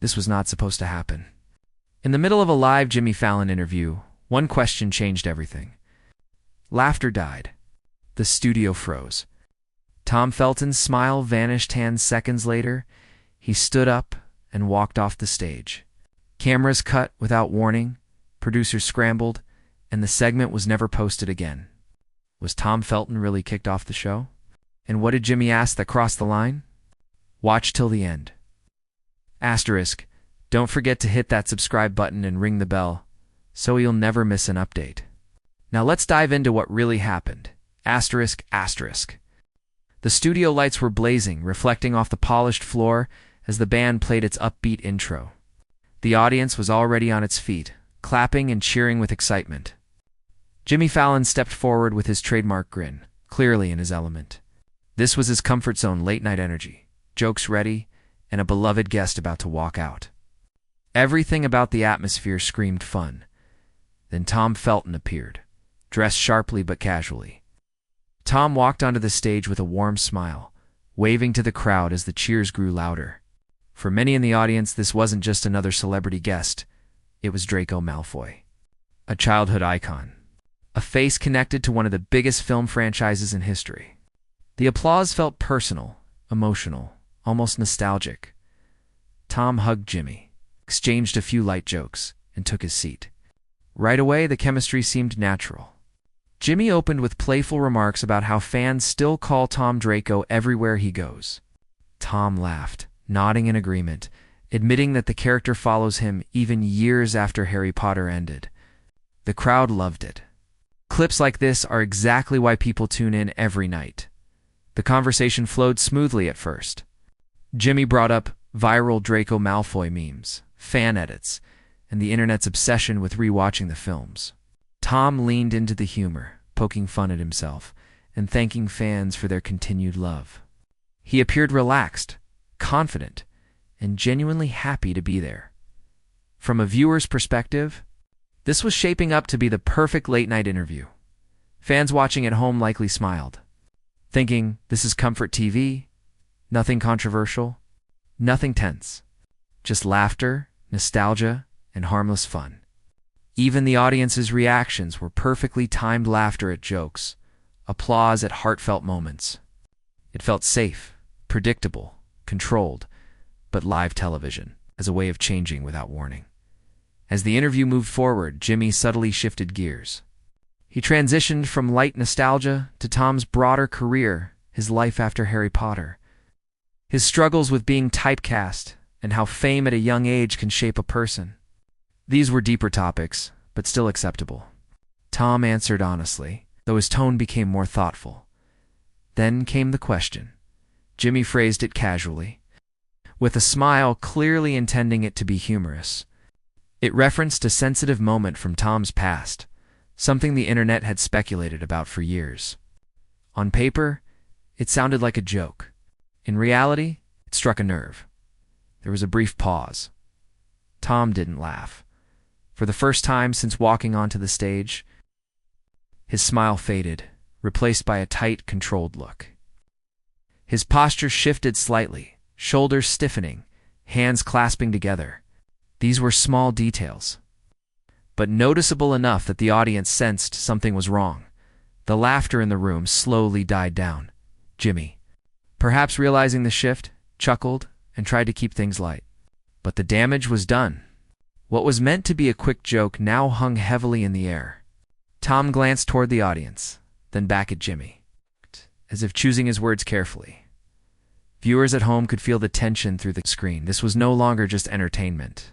This was not supposed to happen. In the middle of a live Jimmy Fallon interview, one question changed everything. Laughter died. The studio froze. Tom Felton's smile vanished 10 seconds later. He stood up and walked off the stage. Cameras cut without warning, producers scrambled, and the segment was never posted again. Was Tom Felton really kicked off the show? And what did Jimmy ask that crossed the line? Watch till the end. Asterisk, don't forget to hit that subscribe button and ring the bell, so you'll never miss an update. Now let's dive into what really happened. Asterisk, asterisk. The studio lights were blazing, reflecting off the polished floor as the band played its upbeat intro. The audience was already on its feet, clapping and cheering with excitement. Jimmy Fallon stepped forward with his trademark grin, clearly in his element. This was his comfort zone late-night energy, jokes ready, and a beloved guest about to walk out. Everything about the atmosphere screamed fun. Then Tom Felton appeared, dressed sharply but casually. Tom walked onto the stage with a warm smile, waving to the crowd as the cheers grew louder. For many in the audience, this wasn't just another celebrity guest. It was Draco Malfoy, a childhood icon, a face connected to one of the biggest film franchises in history. The applause felt personal, emotional, almost nostalgic. Tom hugged Jimmy, exchanged a few light jokes, and took his seat. Right away, the chemistry seemed natural. Jimmy opened with playful remarks about how fans still call Tom Draco everywhere he goes. Tom laughed, nodding in agreement, admitting that the character follows him even years after Harry Potter ended. The crowd loved it. Clips like this are exactly why people tune in every night. The conversation flowed smoothly at first. Jimmy brought up viral Draco Malfoy memes, fan edits, and the internet's obsession with rewatching the films. Tom leaned into the humor, poking fun at himself, and thanking fans for their continued love. He appeared relaxed, confident, and genuinely happy to be there. From a viewer's perspective, this was shaping up to be the perfect late-night interview. Fans watching at home likely smiled, thinking, this is comfort TV, nothing controversial, nothing tense, just laughter, nostalgia, and harmless fun. Even the audience's reactions were perfectly timed laughter at jokes, applause at heartfelt moments. It felt safe, predictable, controlled, but live television, as a way of changing without warning. As the interview moved forward, Jimmy subtly shifted gears. He transitioned from light nostalgia to Tom's broader career, his life after Harry Potter, his struggles with being typecast, and how fame at a young age can shape a person. These were deeper topics, but still acceptable. Tom answered honestly, though his tone became more thoughtful. Then came the question. Jimmy phrased it casually, with a smile clearly intending it to be humorous. It referenced a sensitive moment from Tom's past, something the internet had speculated about for years. On paper, it sounded like a joke. In reality, it struck a nerve. There was a brief pause. Tom didn't laugh. For the first time since walking onto the stage, his smile faded, replaced by a tight, controlled look. His posture shifted slightly, shoulders stiffening, hands clasping together. These were small details, but noticeable enough that the audience sensed something was wrong. The laughter in the room slowly died down. Jimmy, perhaps realizing the shift, chuckled and tried to keep things light. But the damage was done. What was meant to be a quick joke now hung heavily in the air. Tom glanced toward the audience, then back at Jimmy, as if choosing his words carefully. Viewers at home could feel the tension through the screen. This was no longer just entertainment.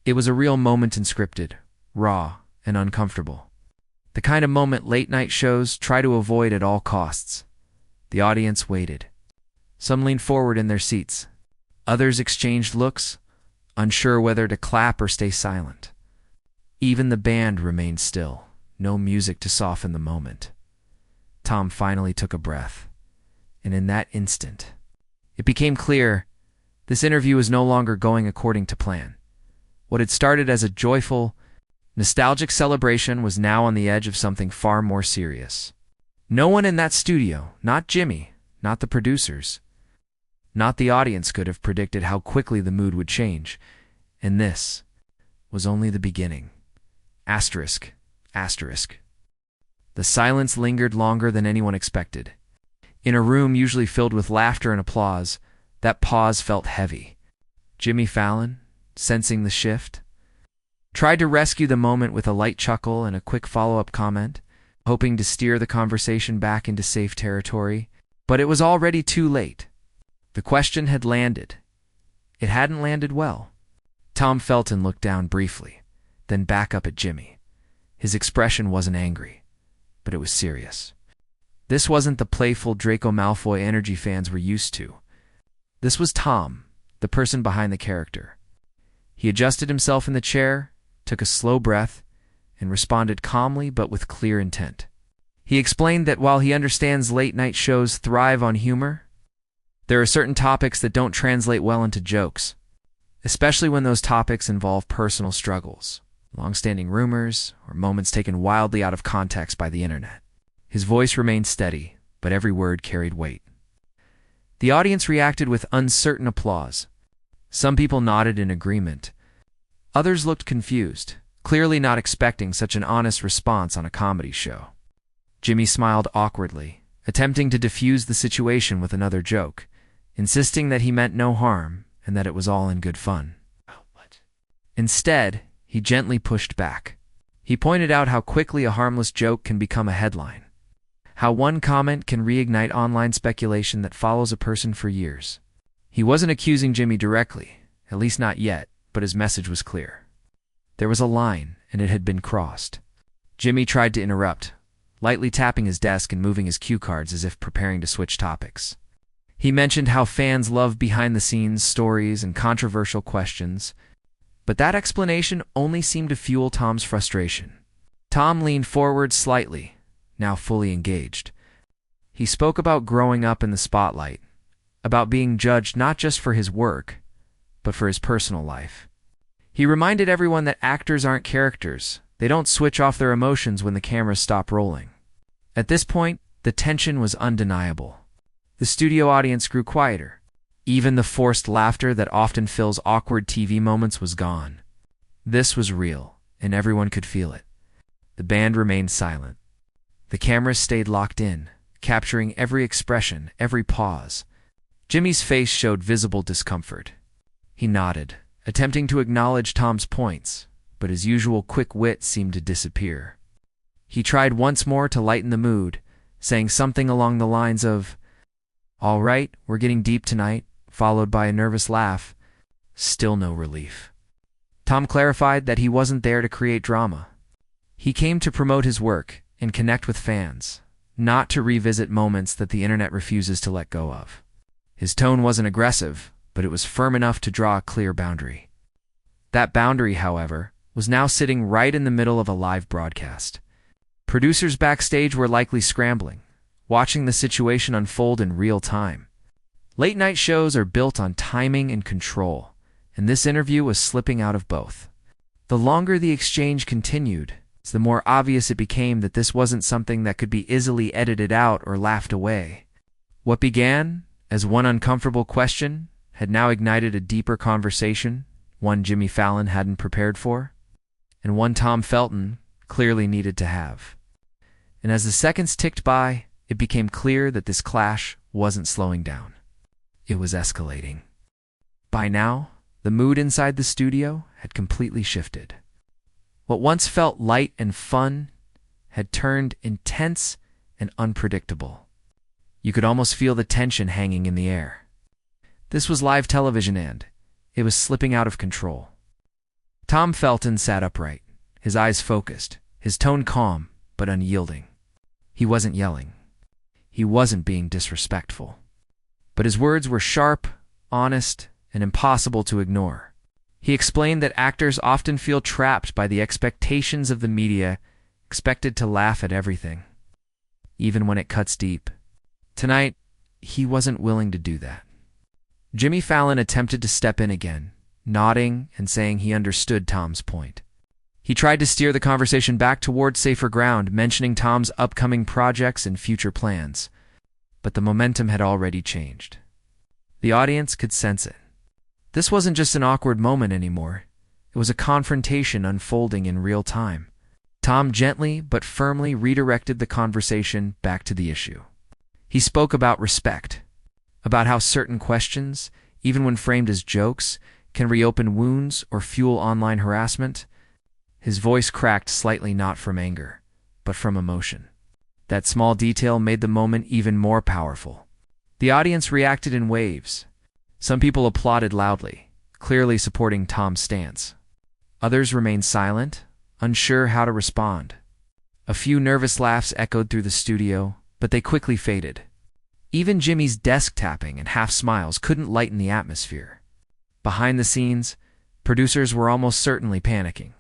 It was a real moment, unscripted, raw, and uncomfortable. The kind of moment late-night shows try to avoid at all costs. The audience waited. Some leaned forward in their seats. Others exchanged looks, unsure whether to clap or stay silent. Even the band remained still, no music to soften the moment. Tom finally took a breath, and in that instant, it became clear this interview was no longer going according to plan. What had started as a joyful, nostalgic celebration was now on the edge of something far more serious. No one in that studio, not Jimmy, not the producers, Not the audience could have predicted how quickly the mood would change. And this was only the beginning. Asterisk, asterisk. The silence lingered longer than anyone expected. In a room usually filled with laughter and applause, that pause felt heavy. Jimmy Fallon, sensing the shift, tried to rescue the moment with a light chuckle and a quick follow-up comment, hoping to steer the conversation back into safe territory, but it was already too late. The question had landed. It hadn't landed well. Tom Felton looked down briefly, then back up at Jimmy. His expression wasn't angry, but it was serious. This wasn't the playful Draco Malfoy energy fans were used to. This was Tom, the person behind the character. He adjusted himself in the chair, took a slow breath, and responded calmly but with clear intent. He explained that while he understands late-night shows thrive on humor, there are certain topics that don't translate well into jokes, especially when those topics involve personal struggles, long-standing rumors, or moments taken wildly out of context by the internet. His voice remained steady, but every word carried weight. The audience reacted with uncertain applause. Some people nodded in agreement. Others looked confused, clearly not expecting such an honest response on a comedy show. Jimmy smiled awkwardly, attempting to diffuse the situation with another joke, insisting that he meant no harm and that it was all in good fun. Instead, he gently pushed back. He pointed out how quickly a harmless joke can become a headline, how one comment can reignite online speculation that follows a person for years. He wasn't accusing Jimmy directly, at least not yet, but his message was clear. There was a line, and it had been crossed. Jimmy tried to interrupt, lightly tapping his desk and moving his cue cards as if preparing to switch topics. He mentioned how fans love behind-the-scenes stories and controversial questions, but that explanation only seemed to fuel Tom's frustration. Tom leaned forward slightly, now fully engaged. He spoke about growing up in the spotlight, about being judged not just for his work, but for his personal life. He reminded everyone that actors aren't characters. They don't switch off their emotions when the cameras stop rolling. At this point, the tension was undeniable. The studio audience grew quieter. Even the forced laughter that often fills awkward TV moments was gone. This was real, and everyone could feel it. The band remained silent. The cameras stayed locked in, capturing every expression, every pause. Jimmy's face showed visible discomfort. He nodded, attempting to acknowledge Tom's points, but his usual quick wit seemed to disappear. He tried once more to lighten the mood, saying something along the lines of, "All right, we're getting deep tonight," followed by a nervous laugh. Still no relief. Tom clarified that he wasn't there to create drama. He came to promote his work and connect with fans, not to revisit moments that the internet refuses to let go of. His tone wasn't aggressive, but it was firm enough to draw a clear boundary. That boundary, however, was now sitting right in the middle of a live broadcast. Producers backstage were likely scrambling, watching the situation unfold in real time. Late-night shows are built on timing and control, and this interview was slipping out of both. The longer the exchange continued, the more obvious it became that this wasn't something that could be easily edited out or laughed away. What began as one uncomfortable question had now ignited a deeper conversation, one Jimmy Fallon hadn't prepared for, and one Tom Felton clearly needed to have. And as the seconds ticked by, it became clear that this clash wasn't slowing down. It was escalating. By now, the mood inside the studio had completely shifted. What once felt light and fun had turned intense and unpredictable. You could almost feel the tension hanging in the air. This was live television and it was slipping out of control. Tom Felton sat upright, his eyes focused, his tone calm but unyielding. He wasn't yelling. He wasn't being disrespectful. But his words were sharp, honest, and impossible to ignore. He explained that actors often feel trapped by the expectations of the media, expected to laugh at everything, even when it cuts deep. Tonight, he wasn't willing to do that. Jimmy Fallon attempted to step in again, nodding and saying he understood Tom's point. He tried to steer the conversation back toward safer ground, mentioning Tom's upcoming projects and future plans. But the momentum had already changed. The audience could sense it. This wasn't just an awkward moment anymore. It was a confrontation unfolding in real time. Tom gently but firmly redirected the conversation back to the issue. He spoke about respect, about how certain questions, even when framed as jokes, can reopen wounds or fuel online harassment. His voice cracked slightly, not from anger, but from emotion. That small detail made the moment even more powerful. The audience reacted in waves. Some people applauded loudly, clearly supporting Tom's stance. Others remained silent, unsure how to respond. A few nervous laughs echoed through the studio, but they quickly faded. Even Jimmy's desk tapping and half smiles couldn't lighten the atmosphere. Behind the scenes, producers were almost certainly panicking.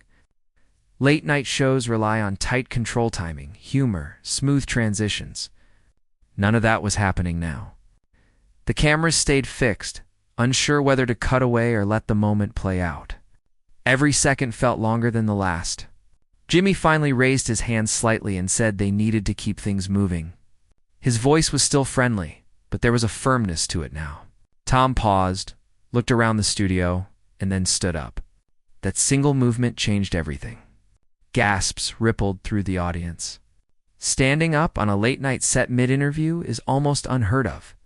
Late-night shows rely on tight control timing, humor, smooth transitions. None of that was happening now. The cameras stayed fixed, unsure whether to cut away or let the moment play out. Every second felt longer than the last. Jimmy finally raised his hand slightly and said they needed to keep things moving. His voice was still friendly, but there was a firmness to it now. Tom paused, looked around the studio, and then stood up. That single movement changed everything. Gasps rippled through the audience. Standing up on a late-night set mid-interview is almost unheard of.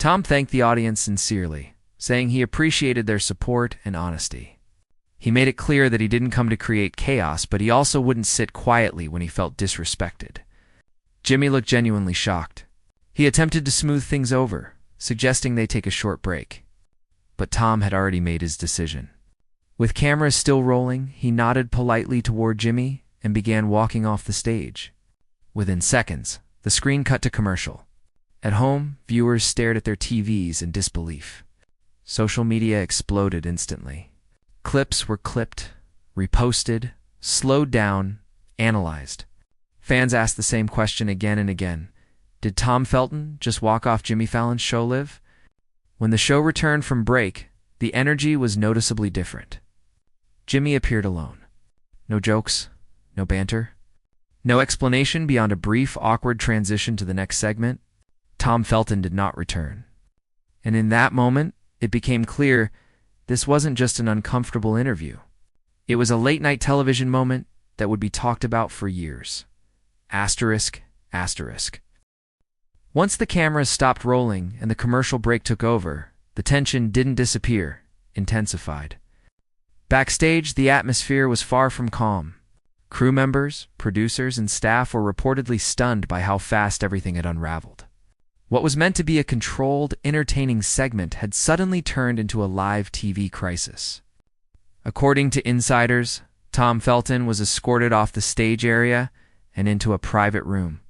Tom thanked the audience sincerely, saying he appreciated their support and honesty. He made it clear that he didn't come to create chaos, but he also wouldn't sit quietly when he felt disrespected. Jimmy looked genuinely shocked. He attempted to smooth things over, suggesting they take a short break. But Tom had already made his decision. With cameras still rolling, he nodded politely toward Jimmy and began walking off the stage. Within seconds, the screen cut to commercial. At home, viewers stared at their TVs in disbelief. Social media exploded instantly. Clips were clipped, reposted, slowed down, analyzed. Fans asked the same question again and again. Did Tom Felton just walk off Jimmy Fallon's show live? When the show returned from break, the energy was noticeably different. Jimmy appeared alone. No jokes, no banter, no explanation beyond a brief, awkward transition to the next segment. Tom Felton did not return. And in that moment, it became clear this wasn't just an uncomfortable interview. It was a late-night television moment that would be talked about for years. Asterisk, asterisk. Once the cameras stopped rolling and the commercial break took over, the tension didn't disappear, intensified. Backstage, the atmosphere was far from calm. Crew members, producers, and staff were reportedly stunned by how fast everything had unraveled. What was meant to be a controlled, entertaining segment had suddenly turned into a live TV crisis. According to insiders, Tom Felton was escorted off the stage area and into a private room.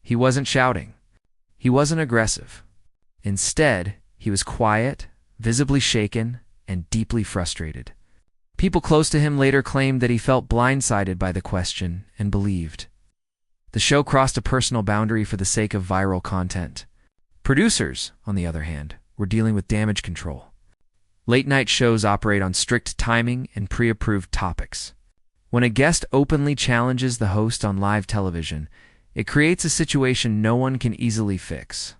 He wasn't shouting. He wasn't aggressive. Instead, he was quiet, visibly shaken, and deeply frustrated. People close to him later claimed that he felt blindsided by the question and believed. The show crossed a personal boundary for the sake of viral content. Producers, on the other hand, were dealing with damage control. Late-night shows operate on strict timing and pre-approved topics. When a guest openly challenges the host on live television, it creates a situation no one can easily fix.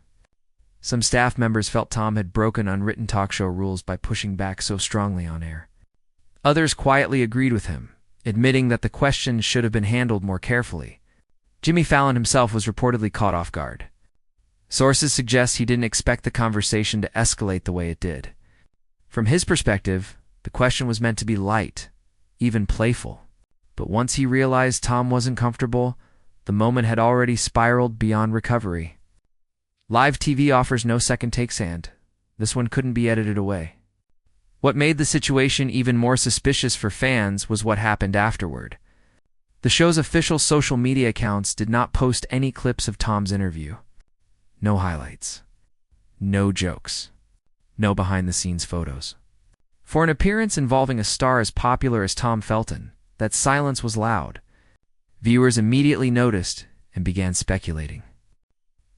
Some staff members felt Tom had broken unwritten talk show rules by pushing back so strongly on air. Others quietly agreed with him, admitting that the question should have been handled more carefully. Jimmy Fallon himself was reportedly caught off guard. Sources suggest he didn't expect the conversation to escalate the way it did. From his perspective, the question was meant to be light, even playful. But once he realized Tom wasn't comfortable, the moment had already spiraled beyond recovery. Live TV offers no second takes, and this one couldn't be edited away. What made the situation even more suspicious for fans was what happened afterward. The show's official social media accounts did not post any clips of Tom's interview. No highlights. No jokes. No behind-the-scenes photos. For an appearance involving a star as popular as Tom Felton, that silence was loud. Viewers immediately noticed and began speculating.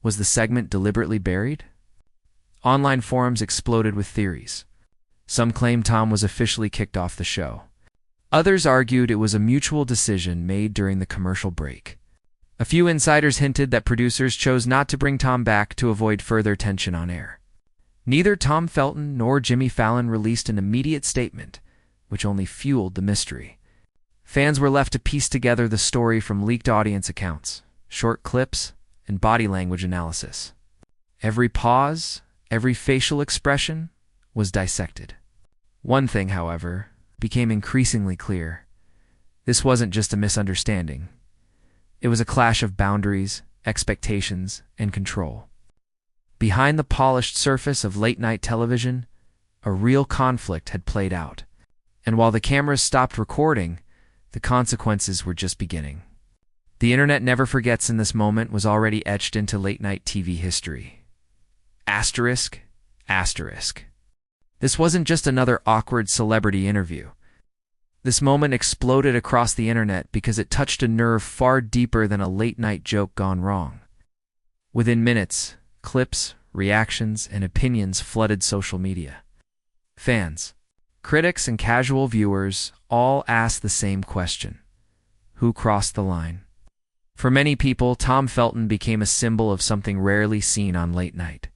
Was the segment deliberately buried? Online forums exploded with theories. Some claimed Tom was officially kicked off the show. Others argued it was a mutual decision made during the commercial break. A few insiders hinted that producers chose not to bring Tom back to avoid further tension on air. Neither Tom Felton nor Jimmy Fallon released an immediate statement, which only fueled the mystery. Fans were left to piece together the story from leaked audience accounts, short clips, and body language analysis. Every pause, every facial expression was dissected. One thing, however, became increasingly clear. This wasn't just a misunderstanding. It was a clash of boundaries, expectations, and control. Behind the polished surface of late-night television, a real conflict had played out. And while the cameras stopped recording, the consequences were just beginning. The internet never forgets in this moment was already etched into late-night TV history. Asterisk, asterisk. This wasn't just another awkward celebrity interview. This moment exploded across the internet because it touched a nerve far deeper than a late-night joke gone wrong. Within minutes, clips, reactions, and opinions flooded social media. Fans, critics, and casual viewers all asked the same question: who crossed the line? For many people, Tom Felton became a symbol of something rarely seen on late night.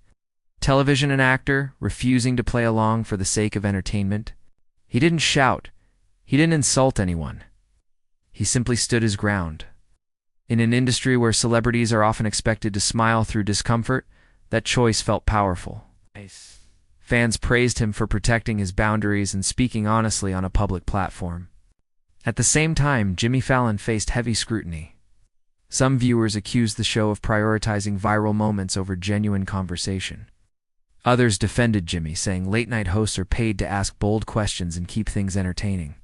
Television and actor, refusing to play along for the sake of entertainment. He didn't shout. He didn't insult anyone. He simply stood his ground. In an industry where celebrities are often expected to smile through discomfort, that choice felt powerful. Fans praised him for protecting his boundaries and speaking honestly on a public platform. At the same time, Jimmy Fallon faced heavy scrutiny. Some viewers accused the show of prioritizing viral moments over genuine conversation. Others defended Jimmy, saying late-night hosts are paid to ask bold questions and keep things entertaining.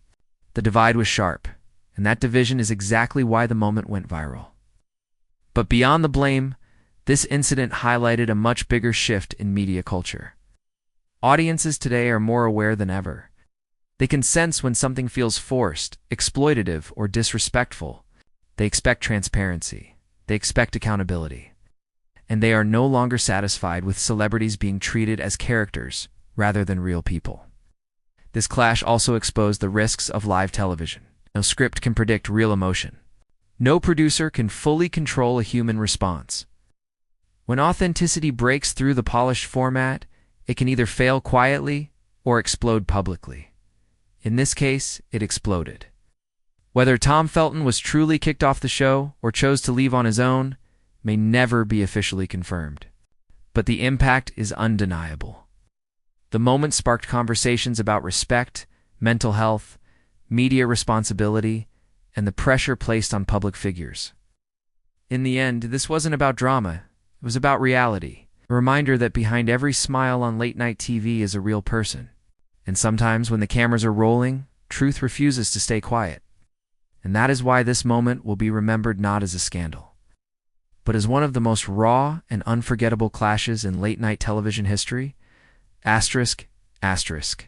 The divide was sharp, and that division is exactly why the moment went viral. But beyond the blame, this incident highlighted a much bigger shift in media culture. Audiences today are more aware than ever. They can sense when something feels forced, exploitative, or disrespectful. They expect transparency. They expect accountability. And they are no longer satisfied with celebrities being treated as characters rather than real people. This clash also exposed the risks of live television. No script can predict real emotion. No producer can fully control a human response. When authenticity breaks through the polished format, it can either fail quietly or explode publicly. In this case, it exploded. Whether Tom Felton was truly kicked off the show or chose to leave on his own may never be officially confirmed. But the impact is undeniable. The moment sparked conversations about respect, mental health, media responsibility, and the pressure placed on public figures. In the end, this wasn't about drama. It was about reality. A reminder that behind every smile on late-night TV is a real person. And sometimes when the cameras are rolling, truth refuses to stay quiet. And that is why this moment will be remembered not as a scandal, but as one of the most raw and unforgettable clashes in late-night television history. Asterisk, asterisk.